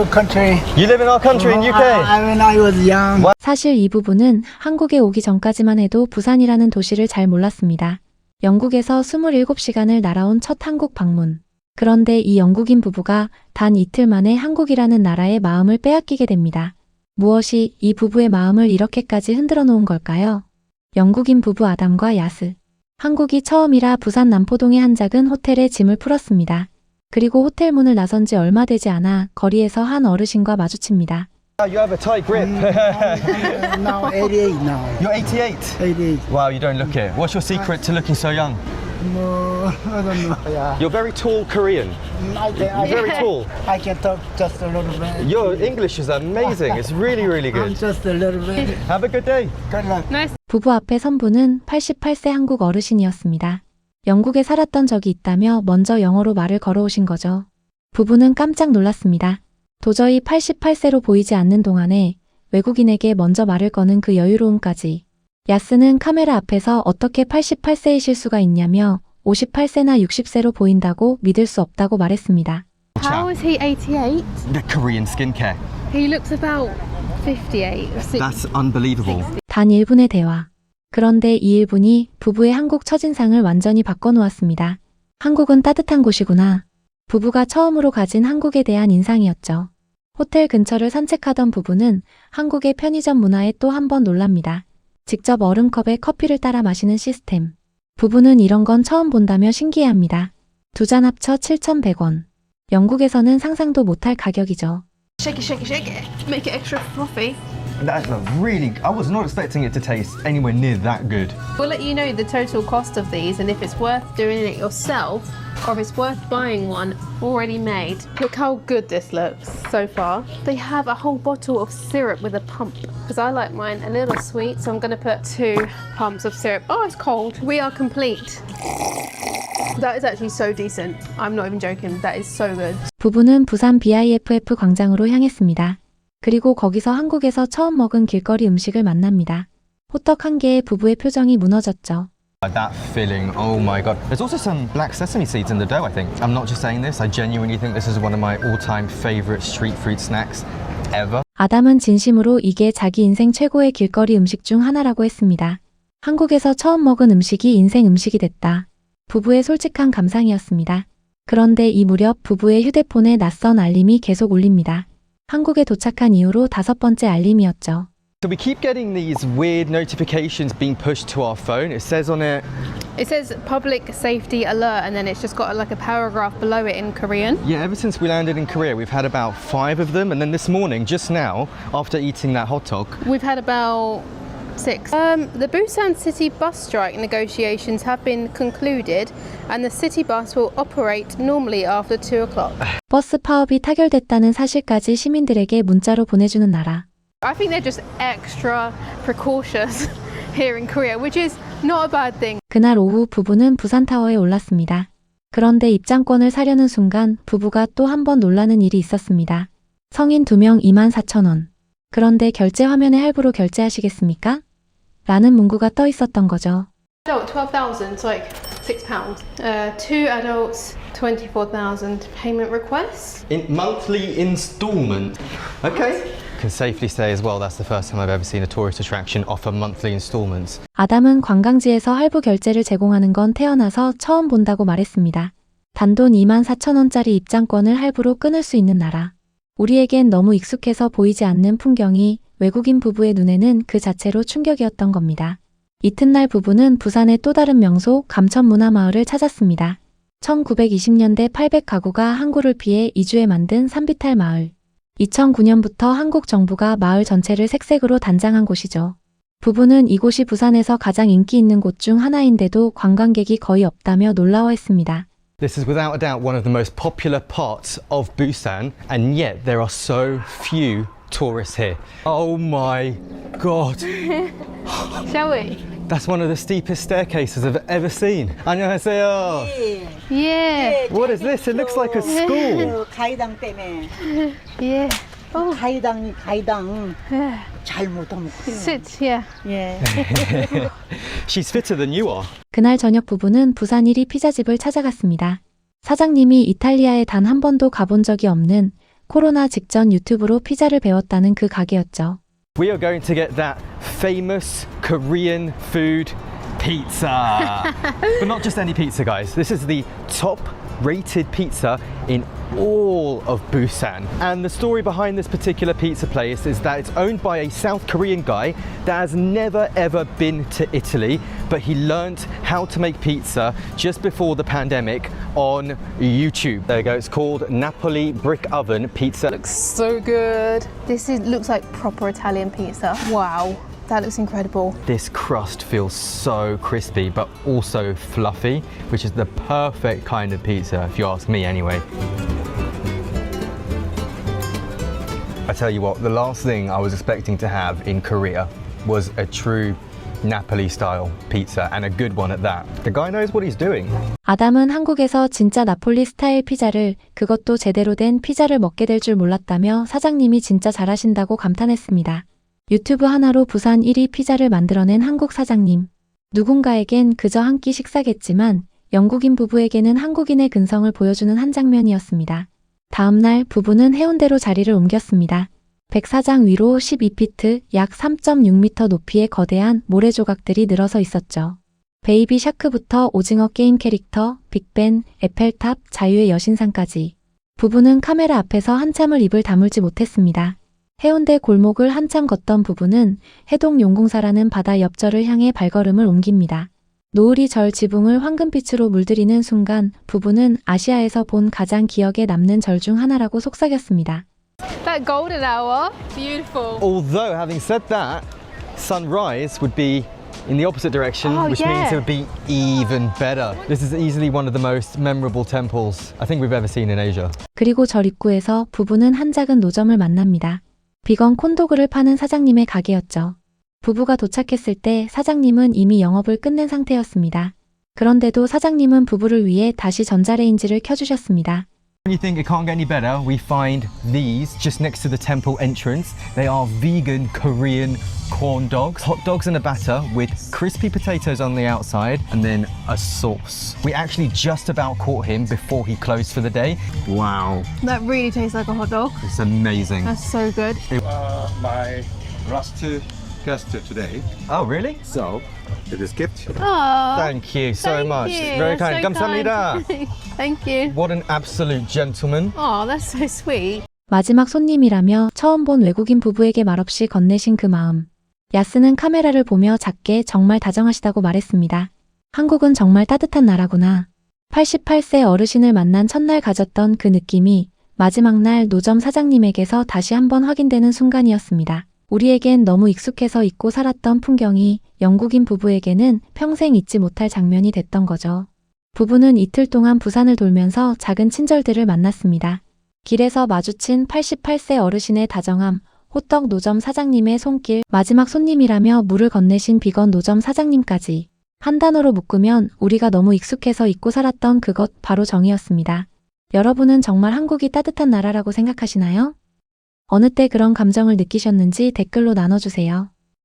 country. You live in our country in UK? When I was young. 사실 이 부부는 한국에 오기 전까지만 해도 부산이라는 도시를 잘 몰랐습니다. 영국에서 27시간을 날아온 첫 한국 방문. 그런데 이 영국인 부부가 단 이틀 만에 한국이라는 나라의 마음을 빼앗기게 됩니다. 무엇이 이 부부의 마음을 이렇게까지 흔들어 놓은 걸까요? 영국인 부부 아담과 야스. 한국이 처음이라 부산 남포동의 한 작은 호텔에 짐을 풀었습니다. 그리고 호텔 문을 나선 지 얼마 되지 않아 거리에서 한 어르신과 마주칩니다. You have a tight grip. Now 88 now. You're 88? 88. Wow, you don't look it. What's your secret to looking so young? No, I don't know. Yeah. You're very tall Korean. You're very tall. I can talk just a little bit. Your English is amazing. It's really, really I'm good. just a little bit. Have a good day. Good luck. 부부 앞에 선 분은 88세 한국 어르신이었습니다. 영국에 살았던 적이 있다며 먼저 영어로 말을 걸어오신 거죠. 부부는 깜짝 놀랐습니다. 도저히 88세로 보이지 않는 동안에 외국인에게 먼저 말을 거는 그 여유로움까지. 야스는 카메라 앞에서 어떻게 88세이실 수가 있냐며 58세나 60세로 보인다고 믿을 수 없다고 말했습니다. How is he 88? The Korean skincare. He looks about 58 or 60. That's unbelievable. 단 1분의 대화. 그런데 이 1분이 부부의 한국 첫인상을 완전히 바꿔놓았습니다. 한국은 따뜻한 곳이구나. 부부가 처음으로 가진 한국에 대한 인상이었죠. 호텔 근처를 산책하던 부부는 한국의 편의점 문화에 또 한 번 놀랍니다. 직접 얼음컵에 커피를 따라 마시는 시스템. 부부는 이런 건 처음 본다며 신기해합니다. 두 잔 합쳐 7,100원. 영국에서는 상상도 못할 가격이죠. Shake it, shake it, shake it. Make it extra fluffy. That's really. I was not expecting it to taste anywhere near that good. We'll let you know the total cost of these and if it's worth doing it yourself or if it's worth buying one already made. Look how good this looks so far. They have a whole bottle of syrup with a pump because I like mine a little sweet, so I'm going to put 2 pumps of syrup. Oh, it's cold. We are complete. That is actually so decent. I'm not even joking. That is so good. 부부는 부산 BIFF 광장으로 향했습니다. 그리고 거기서 한국에서 처음 먹은 길거리 음식을 만납니다. 호떡 한 개에 부부의 표정이 무너졌죠. That filling, oh my god. There's also some black sesame seeds in the dough, I think. I'm not just saying this, I genuinely think this is one of my all-time favorite street food snacks ever. 아담은 진심으로 이게 자기 인생 최고의 길거리 음식 중 하나라고 했습니다. 한국에서 처음 먹은 음식이 인생 음식이 됐다. 부부의 솔직한 감상이었습니다. 그런데 이 무렵 부부의 휴대폰에 낯선 알림이 계속 울립니다. 한국에 도착한 이후로 5번째 알림이었죠. So we keep getting these weird notifications being pushed to our phone. It says on it. It says public safety alert and then it's just got like a paragraph below it in Korean. Yeah, ever since we landed in Korea, we've had about 5 of them. And then this morning, just now, after eating that hot dog, We've had about 6. The Busan City bus strike negotiations have been concluded and the city bus will operate normally after 2 o'clock. 버스 파업이 타결됐다는 사실까지 시민들에게 문자로 보내주는 나라. I think they're just extra precautious here in Korea, which is not a bad thing. 그날 오후 부부는 부산타워에 올랐습니다. 그런데 입장권을 사려는 순간 부부가 또 한 번 놀라는 일이 있었습니다. 성인 2명 24,000원. 그런데 결제 화면에 할부로 결제하시겠습니까? 라는 문구가 떠 있었던 거죠. Adult 12,000, it's like £6. 2 adults, 24,000 payment requests. in monthly installment. Okay. Can safely say as well that's the first time I've ever seen a tourist attraction offer monthly installments. 아담은 관광지에서 할부 결제를 제공하는 건 태어나서 처음 본다고 말했습니다. 단돈 24,000원짜리 입장권을 할부로 끊을 수 있는 나라. 우리에겐 너무 익숙해서 보이지 않는 풍경이 외국인 부부의 눈에는 그 자체로 충격이었던 겁니다. 이튿날 부부는 부산의 또 다른 명소 감천문화마을을 찾았습니다. 1920년대 800가구가 항구를 피해 이주해 만든 산비탈 마을. 2009년부터 한국 정부가 마을 전체를 색색으로 단장한 곳이죠. 부부는 이곳이 부산에서 가장 인기 있는 곳 중 하나인데도 관광객이 거의 없다며 놀라워했습니다. This is without a doubt one of the most popular parts of Busan, and yet there are so few tourists here. Oh my god. Shall we? That's one of the steepest staircases I've ever seen. 안녕하세요. Yeah. What is this? It looks like a school. 가이당 때문에. Yeah. Oh. 가이당 Yeah. 잘못하면 큰일 나. Sit, yeah. 예. She's fitter than you are. 그날 저녁 부부는 부산 1위 피자집을 찾아갔습니다. 사장님이 이탈리아에 단 한 번도 가본 적이 없는 코로나 직전 유튜브로 피자를 배웠다는 그 가게였죠. We are going to get that famous Korean food pizza. But not just any pizza, guys. This is the top rated pizza in all of Busan. And the story behind this particular pizza place is that it's owned by a South Korean guy that has never ever been to Italy, but he learned how to make pizza just before the pandemic on YouTube. There you go, it's called Napoli Brick Oven Pizza. Looks so good. Looks like proper Italian pizza. Wow, that looks incredible. This crust feels so crispy but also fluffy, which is the perfect kind of pizza if you ask me anyway. I tell you what, the last thing I was expecting to have in Korea was a true Napoli-style pizza, and a good one at that. The guy knows what he's doing. 아담은 한국에서 진짜 나폴리 스타일 피자를, 그것도 제대로 된 피자를 먹게 될 줄 몰랐다며 사장님이 진짜 잘하신다고 감탄했습니다. 유튜브 하나로 부산 1위 피자를 만들어낸 한국 사장님. 누군가에겐 그저 한 끼 식사겠지만 영국인 부부에게는 한국인의 근성을 보여주는 한 장면이었습니다. 다음 날 부부는 해운대로 자리를 옮겼습니다. 백사장 위로 12피트, 약 3.6m 높이의 거대한 모래 조각들이 늘어서 있었죠. 베이비 샤크부터 오징어 게임 캐릭터, 빅벤, 에펠탑, 자유의 여신상까지. 부부는 카메라 앞에서 한참을 입을 다물지 못했습니다. 해운대 골목을 한참 걷던 부부는 해동용궁사라는 바다 옆절을 향해 발걸음을 옮깁니다. 노을이 절 지붕을 황금빛으로 물들이는 순간 부부는 아시아에서 본 가장 기억에 남는 절 중 하나라고 속삭였습니다. That golden hour, beautiful. Although, having said that, sunrise would be in the opposite direction, which means it would be even better. This is easily one of the most memorable temples I think we've ever seen in Asia. 그리고 절 입구에서 부부는 한 작은 노점을 만납니다. 비건 콘도그를 파는 사장님의 가게였죠. 부부가 도착했을 때 사장님은 이미 영업을 끝낸 상태였습니다. 그런데도 사장님은 부부를 위해 다시 전자레인지를 켜주셨습니다. When you think it can't get any better, we find these just next to the temple entrance. They are vegan Korean corn dogs. Hot dogs in a batter with crispy potatoes on the outside and then a sauce. We actually just about caught him before he closed for the day. Wow. That really tastes like a hot dog. It's amazing. That's so good. My last guest today. Oh, really? So, it is gift. Oh, Thank you so much. you. Very That's kind. so 감사합니다. kind. Thank you. What an absolute gentleman. Oh, that's so sweet. 마지막 손님이라며 처음 본 외국인 부부에게 말없이 건네신 그 마음. 야스는 카메라를 보며 작게 정말 다정하시다고 말했습니다. 한국은 정말 따뜻한 나라구나. 88세 어르신을 만난 첫날 가졌던 그 느낌이 마지막 날 노점 사장님에게서 다시 한번 확인되는 순간이었습니다. 우리에겐 너무 익숙해서 잊고 살았던 풍경이 영국인 부부에게는 평생 잊지 못할 장면이 됐던 거죠. 부부는 이틀 동안 부산을 돌면서 작은 친절들을 만났습니다. 길에서 마주친 88세 어르신의 다정함, 호떡 노점 사장님의 손길, 마지막 손님이라며 물을 건네신 비건 노점 사장님까지. 한 단어로 묶으면 우리가 너무 익숙해서 잊고 살았던 그것 바로 정이었습니다. 여러분은 정말 한국이 따뜻한 나라라고 생각하시나요? 어느 때 그런 감정을 느끼셨는지 댓글로 나눠주세요.